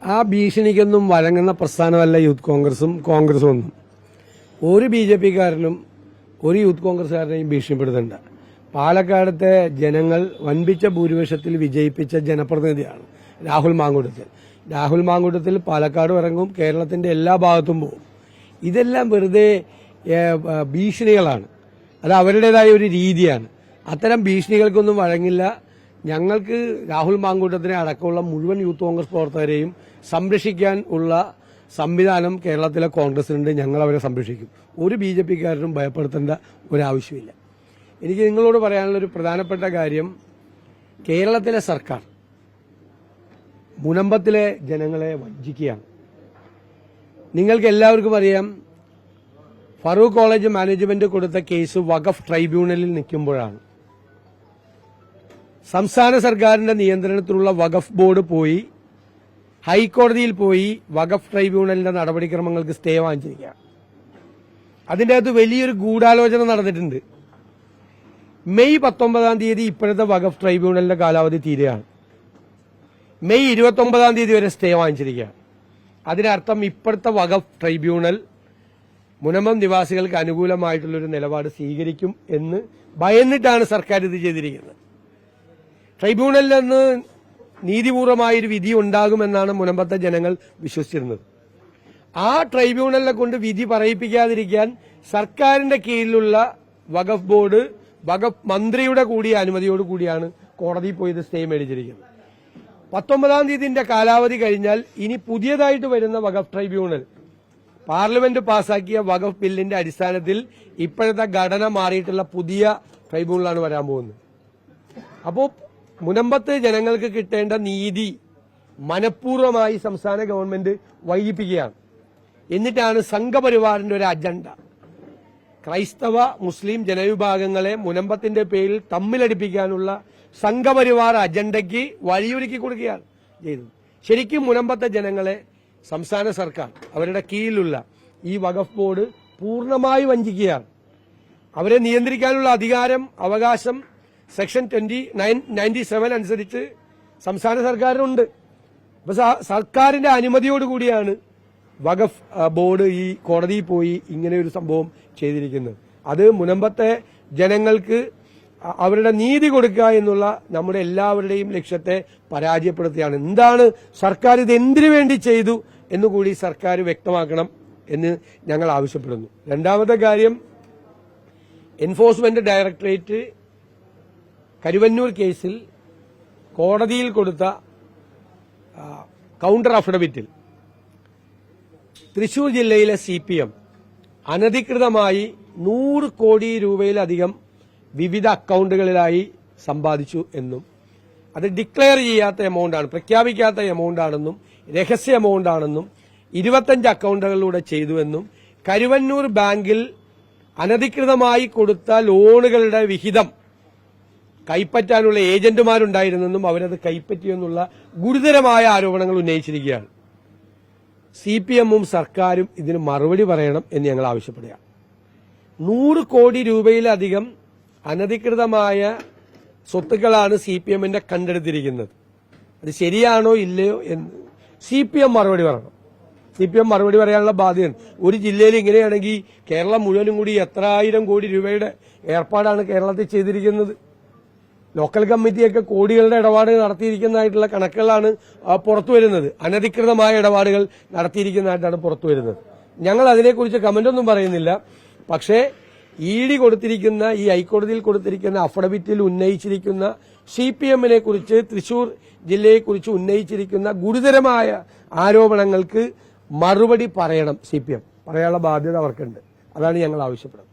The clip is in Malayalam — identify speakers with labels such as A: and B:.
A: ആ ഭീഷണിക്കൊന്നും വഴങ്ങുന്ന പ്രസ്ഥാനമല്ല യൂത്ത് കോൺഗ്രസും ഒന്നും. ഒരു BJP-കാരനും ഒരു യൂത്ത് കോൺഗ്രസ്സുകാരനെയും ഭീഷണിപ്പെടുത്തുന്നുണ്ട്. പാലക്കാടത്തെ ജനങ്ങൾ വൻപിച്ച ഭൂരിപക്ഷത്തിൽ വിജയിപ്പിച്ച ജനപ്രതിനിധിയാണ് രാഹുൽ മാങ്കൂട്ടത്തിൽ. പാലക്കാട് ഇറങ്ങും, കേരളത്തിന്റെ എല്ലാ ഭാഗത്തും പോകും. ഇതെല്ലാം വെറുതെ ഭീഷണികളാണ്. അത് അവരുടേതായ ഒരു രീതിയാണ്. അത്തരം ഭീഷണികൾക്കൊന്നും വഴങ്ങില്ല. ഞങ്ങൾക്ക് രാഹുൽ മാങ്കൂട്ടത്തിനെ അടക്കമുള്ള മുഴുവൻ യൂത്ത് കോൺഗ്രസ് പ്രവർത്തകരെയും സംരക്ഷിക്കാൻ ഉള്ള സംവിധാനം കേരളത്തിലെ കോൺഗ്രസിനുണ്ട്. ഞങ്ങൾ അവരെ സംരക്ഷിക്കും. ഒരു BJP-കാരനും ഭയപ്പെടുത്തേണ്ട ഒരാവശ്യമില്ല. എനിക്ക് നിങ്ങളോട് പറയാനുള്ള ഒരു പ്രധാനപ്പെട്ട കാര്യം, കേരളത്തിലെ സർക്കാർ മുനമ്പത്തിലെ ജനങ്ങളെ വഞ്ചിക്കുകയാണ്. നിങ്ങൾക്ക് എല്ലാവർക്കും അറിയാം, ഫറൂഖ് കോളേജ് മാനേജ്മെന്റ് കൊടുത്ത കേസ് വഖഫ് ട്രൈബ്യൂണലിൽ നിൽക്കുമ്പോഴാണ് സംസ്ഥാന സർക്കാരിന്റെ നിയന്ത്രണത്തിലുള്ള വഖഫ് ബോർഡ് പോയി ഹൈക്കോടതിയിൽ പോയി വഖഫ് ട്രൈബ്യൂണലിന്റെ നടപടിക്രമങ്ങൾക്ക് സ്റ്റേ വാങ്ങിച്ചിരിക്കുക. അതിന്റെ അകത്ത് വലിയൊരു ഗൂഢാലോചന നടന്നിട്ടുണ്ട്. മെയ് 19 ഇപ്പോഴത്തെ വഖഫ് ട്രൈബ്യൂണലിന്റെ കാലാവധി തീരുകയാണ്. മെയ് 29 വരെ സ്റ്റേ വാങ്ങിച്ചിരിക്കുകയാണ്. അതിനർത്ഥം ഇപ്പോഴത്തെ വഖഫ് ട്രൈബ്യൂണൽ മുനമ്പം നിവാസികൾക്ക് അനുകൂലമായിട്ടുള്ളൊരു നിലപാട് സ്വീകരിക്കും എന്ന് ഭയന്നിട്ടാണ് സർക്കാർ ഇത് ചെയ്തിരിക്കുന്നത്. ട്രൈബ്യൂണലിൽ നിന്ന് നീതിപൂർവമായൊരു വിധി ഉണ്ടാകുമെന്നാണ് മുനമ്പത്തെ ജനങ്ങൾ വിശ്വസിച്ചിരുന്നത്. ആ ട്രൈബ്യൂണലിനെ കൊണ്ട് വിധി പറയിപ്പിക്കാതിരിക്കാൻ സർക്കാരിന്റെ കീഴിലുള്ള വഖഫ് ബോർഡ് വഖഫ് മന്ത്രിയുടെ കൂടിയ അനുമതിയോടുകൂടിയാണ് കോടതിയിൽ പോയി ഇത് സ്റ്റേ മേടിച്ചിരിക്കുന്നത്. 19 കാലാവധി കഴിഞ്ഞാൽ ഇനി പുതിയതായിട്ട് വരുന്ന വഖഫ് ട്രൈബ്യൂണൽ പാർലമെന്റ് പാസാക്കിയ വഖഫ് ബില്ലിന്റെ അടിസ്ഥാനത്തിൽ ഇപ്പോഴത്തെ ഘടന മാറിയിട്ടുള്ള പുതിയ ട്രൈബ്യൂണലാണ് വരാൻ പോകുന്നത്. അപ്പോൾ മുനമ്പത്ത് ജനങ്ങൾക്ക് കിട്ടേണ്ട നീതി മനഃപൂർവ്വമായി സംസ്ഥാന ഗവൺമെന്റ് വൈകിപ്പിക്കുകയാണ്. എന്നിട്ടാണ് സംഘപരിവാറിന്റെ ഒരു അജണ്ട ക്രൈസ്തവ മുസ്ലിം ജനവിഭാഗങ്ങളെ മുനമ്പത്തിന്റെ പേരിൽ തമ്മിലടിപ്പിക്കാനുള്ള സംഘപരിവാർ അജണ്ടയ്ക്ക് വഴിയൊരുക്കി കൊടുക്കുകയാണ് ചെയ്തത്. ശരിക്കും മുനമ്പത്തെ ജനങ്ങളെ സംസ്ഥാന സർക്കാർ അവരുടെ കീഴിലുള്ള ഈ വഖഫ് ബോർഡ് പൂർണ്ണമായി വഞ്ചിക്കുകയാണ്. അവരെ നിയന്ത്രിക്കാനുള്ള അധികാരം അവകാശം സെക്ഷൻ 97 അനുസരിച്ച് സംസ്ഥാന സർക്കാരിനുണ്ട്. അപ്പൊ സർക്കാരിന്റെ അനുമതിയോടുകൂടിയാണ് വഖഫ് ബോർഡ് ഈ കോടതിയിൽ പോയി ഇങ്ങനെ ഒരു സംഭവം ചെയ്തിരിക്കുന്നത്. അത് മുനമ്പത്തെ ജനങ്ങൾക്ക് അവരുടെ നീതി കൊടുക്കുക എന്നുള്ള നമ്മുടെ എല്ലാവരുടെയും ലക്ഷ്യത്തെ പരാജയപ്പെടുത്തുകയാണ്. എന്താണ് സർക്കാർ ഇത് എന്തിനു വേണ്ടി ചെയ്തു എന്നുകൂടി സർക്കാർ വ്യക്തമാക്കണം എന്ന് ഞങ്ങൾ ആവശ്യപ്പെടുന്നു. രണ്ടാമത്തെ കാര്യം, എൻഫോഴ്സ്മെന്റ് ഡയറക്ടറേറ്റ് കരുവന്നൂർ കേസിൽ കോടതിയിൽ കൊടുത്ത കൌണ്ടർ അഫിഡവിറ്റിൽ തൃശൂർ ജില്ലയിലെ CPM അനധികൃതമായി 100 കോടി രൂപയിലധികം വിവിധ അക്കൌണ്ടുകളിലായി സമ്പാദിച്ചു എന്നും അത് ഡിക്ലെയർ ചെയ്യാത്ത എമൗണ്ടാണ്, പ്രഖ്യാപിക്കാത്ത എമൗണ്ടാണെന്നും രഹസ്യ എമൗണ്ടാണെന്നും 25 അക്കൌണ്ടുകളിലൂടെ ചെയ്തുവെന്നും കരുവന്നൂർ ബാങ്കിൽ അനധികൃതമായി കൊടുത്ത ലോണുകളുടെ വിഹിതം കൈപ്പറ്റാനുള്ള ഏജന്റുമാരുണ്ടായിരുന്നെന്നും അവരത് കൈപ്പറ്റിയെന്നുള്ള ഗുരുതരമായ ആരോപണങ്ങൾ ഉന്നയിച്ചിരിക്കുകയാണ്. CPM-ഉം സർക്കാരും ഇതിന് മറുപടി പറയണം എന്ന് ഞങ്ങൾ ആവശ്യപ്പെടുക. 100 കോടി രൂപയിലധികം അനധികൃതമായ സ്വത്തുക്കളാണ് CPM-ന്റെ കണ്ടെടുത്തിരിക്കുന്നത്. അത് ശരിയാണോ ഇല്ലയോ എന്ന് CPM മറുപടി പറയണം. CPM മറുപടി പറയാനുള്ള ബാധ്യതയാണ്. ഒരു ജില്ലയിൽ ഇങ്ങനെയാണെങ്കിൽ കേരളം മുഴുവനും കൂടി എത്ര ആയിരം കോടി രൂപയുടെ ഏർപ്പാടാണ് കേരളത്തിൽ ചെയ്തിരിക്കുന്നത്. ലോക്കൽ കമ്മിറ്റിയൊക്കെ കോടികളുടെ ഇടപാടുകൾ നടത്തിയിരിക്കുന്നതായിട്ടുള്ള കണക്കുകളാണ് പുറത്തു വരുന്നത്. അനധികൃതമായ ഇടപാടുകൾ നടത്തിയിരിക്കുന്നതായിട്ടാണ് പുറത്തു വരുന്നത്. ഞങ്ങൾ അതിനെക്കുറിച്ച് കമന്റൊന്നും പറയുന്നില്ല. പക്ഷേ ED കൊടുത്തിരിക്കുന്ന ഈ ഹൈക്കോടതിയിൽ കൊടുത്തിരിക്കുന്ന അഫിഡവിറ്റിൽ ഉന്നയിച്ചിരിക്കുന്ന CPM-നെ കുറിച്ച് തൃശൂർ ജില്ലയെക്കുറിച്ച് ഉന്നയിച്ചിരിക്കുന്ന ഗുരുതരമായ ആരോപണങ്ങൾക്ക് മറുപടി പറയണം. CPM പറയാനുള്ള ബാധ്യത അവർക്കുണ്ട്. അതാണ് ഞങ്ങൾ ആവശ്യപ്പെടുന്നത്.